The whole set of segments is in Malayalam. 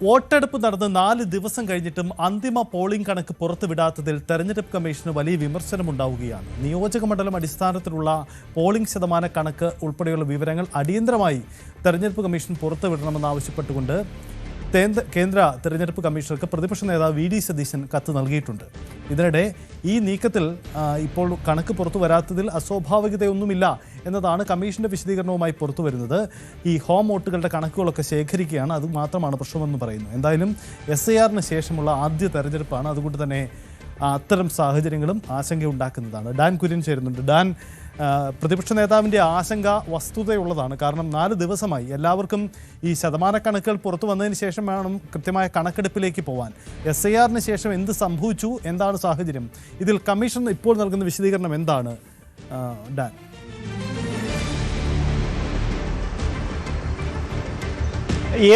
വോട്ടെടുപ്പ് നടന്ന് 4 ദിവസം കഴിഞ്ഞിട്ടും അന്തിമ പോളിംഗ് കണക്ക് പുറത്തുവിടാത്തതിൽ തെരഞ്ഞെടുപ്പ് കമ്മീഷന് വലിയ വിമർശനമുണ്ടാവുകയാണ്. നിയോജകമണ്ഡലം അടിസ്ഥാനത്തിലുള്ള പോളിംഗ് ശതമാന കണക്ക് ഉൾപ്പെടെയുള്ള വിവരങ്ങൾ അടിയന്തരമായി തെരഞ്ഞെടുപ്പ് കമ്മീഷൻ പുറത്തുവിടണമെന്നാവശ്യപ്പെട്ടുകൊണ്ട് കേന്ദ്ര തെരഞ്ഞെടുപ്പ് കമ്മീഷണർക്ക് പ്രതിപക്ഷ നേതാവ് വി ഡി സതീശൻ കത്ത് നൽകിയിട്ടുണ്ട്. ഇതിനിടെ ഈ നീക്കത്തിൽ ഇപ്പോൾ കണക്ക് പുറത്തു വരാത്തതിൽ അസ്വാഭാവികതയൊന്നുമില്ല എന്നതാണ് കമ്മീഷന്റെ വിശദീകരണവുമായി പുറത്തു വരുന്നത്. ഈ ഹോം വോട്ടുകളുടെ കണക്കുകളൊക്കെ ശേഖരിക്കുകയാണ്, അത് മാത്രമാണ് പ്രശ്നമെന്ന് പറയുന്നു. എന്തായാലും SIRന് ശേഷമുള്ള ആദ്യ തെരഞ്ഞെടുപ്പാണ്, അതുകൊണ്ട് തന്നെ അത്തരം സാഹചര്യങ്ങളും ആശങ്കയുണ്ടാക്കുന്നതാണ്. ഡാൻ കുര്യൻ ചേരുന്നുണ്ട്. ഡാൻ, പ്രതിപക്ഷ നേതാവിൻ്റെ ആശങ്ക വസ്തുതയുള്ളതാണ്. കാരണം 4 ദിവസമായി എല്ലാവർക്കും ഈ ശതമാനക്കണക്കുകൾ പുറത്തു വന്നതിന് ശേഷം വേണം കൃത്യമായ കണക്കെടുപ്പിലേക്ക് പോകാൻ. SIRന് ശേഷം എന്ത് സംഭവിച്ചു, എന്താണ് സാഹചര്യം, ഇതിൽ കമ്മീഷൻ ഇപ്പോൾ നൽകുന്ന വിശദീകരണം എന്താണ് ഡാൻ?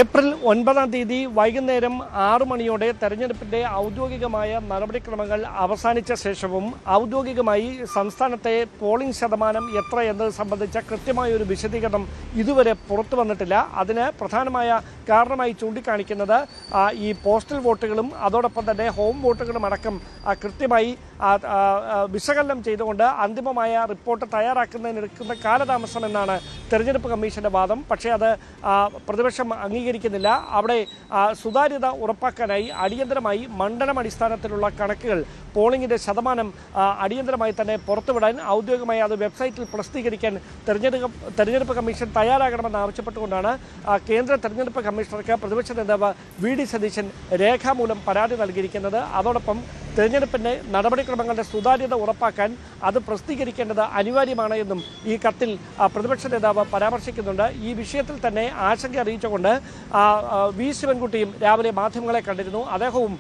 ഏപ്രിൽ 9-ാം തീയതി വൈകുന്നേരം 6 മണിയോടെ തെരഞ്ഞെടുപ്പിൻ്റെ ഔദ്യോഗികമായ നടപടിക്രമങ്ങൾ അവസാനിച്ച ശേഷവും ഔദ്യോഗികമായി സംസ്ഥാനത്തെ പോളിംഗ് ശതമാനം എത്ര എന്നത് സംബന്ധിച്ച കൃത്യമായൊരു വിശദീകരണം ഇതുവരെ പുറത്തു വന്നിട്ടില്ല. അതിന് പ്രധാനമായ കാരണമായി ചൂണ്ടിക്കാണിക്കുന്നത് ഈ പോസ്റ്റൽ വോട്ടുകളും അതോടൊപ്പം തന്നെ ഹോം വോട്ടുകളും അടക്കം കൃത്യമായി വിശകലനം ചെയ്തുകൊണ്ട് അന്തിമമായ റിപ്പോർട്ട് തയ്യാറാക്കുന്നതിനെടുക്കുന്ന കാലതാമസം എന്നാണ് തെരഞ്ഞെടുപ്പ് കമ്മീഷന്റെ വാദം. പക്ഷേ അത് പ്രതിപക്ഷം അംഗീകരിക്കുന്നില്ല. അവിടെ സുതാര്യത ഉറപ്പാക്കാനായി അടിയന്തരമായി മണ്ഡലം അടിസ്ഥാനത്തിലുള്ള കണക്കുകൾ, പോളിംഗിൻ്റെ ശതമാനം അടിയന്തരമായി തന്നെ പുറത്തുവിടാൻ ഔദ്യോഗികമായി അത് വെബ്സൈറ്റിൽ പ്രസിദ്ധീകരിക്കാൻ തെരഞ്ഞെടുപ്പ് കമ്മീഷൻ തയ്യാറാകണമെന്ന് ആവശ്യപ്പെട്ടുകൊണ്ടാണ് കേന്ദ്ര തെരഞ്ഞെടുപ്പ് കമ്മീഷണർക്ക് പ്രതിപക്ഷ നേതാവ് വി ഡി സതീശൻ രേഖാമൂലം പരാതി നൽകിയിരിക്കുന്നത്. അതോടൊപ്പം തെരഞ്ഞെടുപ്പിൻ്റെ നടപടിക്രമങ്ങളുടെ സുതാര്യത ഉറപ്പാക്കാൻ അത് പ്രസിദ്ധീകരിക്കേണ്ടത് അനിവാര്യമാണ് എന്നും ഈ കത്തിൽ പ്രതിപക്ഷ നേതാവ് പരാമർശിക്കുന്നുണ്ട്. ഈ വിഷയത്തിൽ തന്നെ ആശങ്ക അറിയിച്ചുകൊണ്ട് വി ശിവൻകുട്ടിയും രാവിലെ മാധ്യമങ്ങളെ കണ്ടിരുന്നു. അദ്ദേഹവും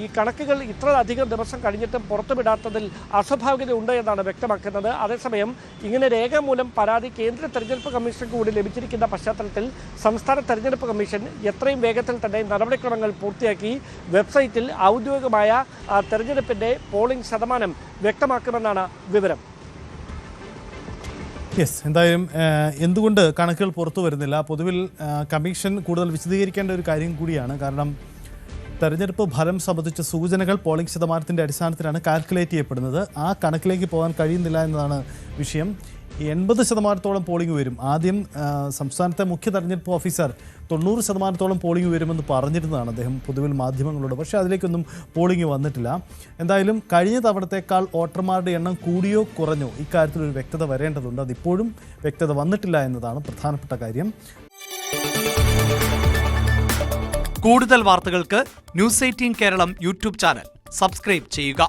ഈ കണക്കുകൾ ഇത്രയധികം ദിവസം കഴിഞ്ഞിട്ടും പുറത്തുവിടാത്തതിൽ അസ്വാഭാവികതയുണ്ട് എന്നാണ് വ്യക്തമാക്കുന്നത്. അതേസമയം ഇങ്ങനെ രേഖാമൂലം പരാതി കേന്ദ്ര തെരഞ്ഞെടുപ്പ് കമ്മീഷന് കൂടി ലഭിച്ചിരിക്കുന്ന പശ്ചാത്തലത്തിൽ സംസ്ഥാന തെരഞ്ഞെടുപ്പ് കമ്മീഷൻ എത്രയും വേഗത്തിൽ തന്നെ നടപടിക്രമങ്ങൾ പൂർത്തിയാക്കി വെബ്സൈറ്റിൽ ഔദ്യോഗികമായ തെരഞ്ഞെടുപ്പിൻ്റെ പോളിംഗ് ശതമാനം വ്യക്തമാക്കുമെന്നാണ് വിവരം. എന്തായാലും എന്തുകൊണ്ട് കണക്കുകൾ പുറത്തു വരുന്നില്ല? പൊതുവിൽ കമ്മീഷൻ കൂടുതൽ വിശദീകരിക്കേണ്ട ഒരു കാര്യം കൂടിയാണ്. കാരണം തെരഞ്ഞെടുപ്പ് ഫലം സംബന്ധിച്ച സൂചനകൾ പോളിംഗ് ശതമാനത്തിൻ്റെ അടിസ്ഥാനത്തിലാണ് കാൽക്കുലേറ്റ് ചെയ്യപ്പെടുന്നത്. ആ കണക്കിലേക്ക് പോകാൻ കഴിയുന്നില്ല എന്നതാണ് വിഷയം. 80% പോളിംഗ് വരും. ആദ്യം സംസ്ഥാനത്തെ മുഖ്യ തെരഞ്ഞെടുപ്പ് ഓഫീസർ 90% പോളിംഗ് വരുമെന്ന് പറഞ്ഞിരുന്നതാണ് അദ്ദേഹം പൊതുവിൽ മാധ്യമങ്ങളോട്. പക്ഷേ അതിലേക്കൊന്നും പോളിംഗ് വന്നിട്ടില്ല. എന്തായാലും കഴിഞ്ഞ തവണത്തേക്കാൾ വോട്ടർമാരുടെ എണ്ണം കൂടിയോ കുറഞ്ഞോ ഇക്കാര്യത്തിലൊരു വ്യക്തത വരേണ്ടതുണ്ട്. അതിപ്പോഴും വ്യക്തത വന്നിട്ടില്ല എന്നതാണ് പ്രധാനപ്പെട്ട കാര്യം. കൂടുതൽ വാർത്തകൾക്ക് News 18 Keralam YouTube channel subscribe ചെയ്യുക.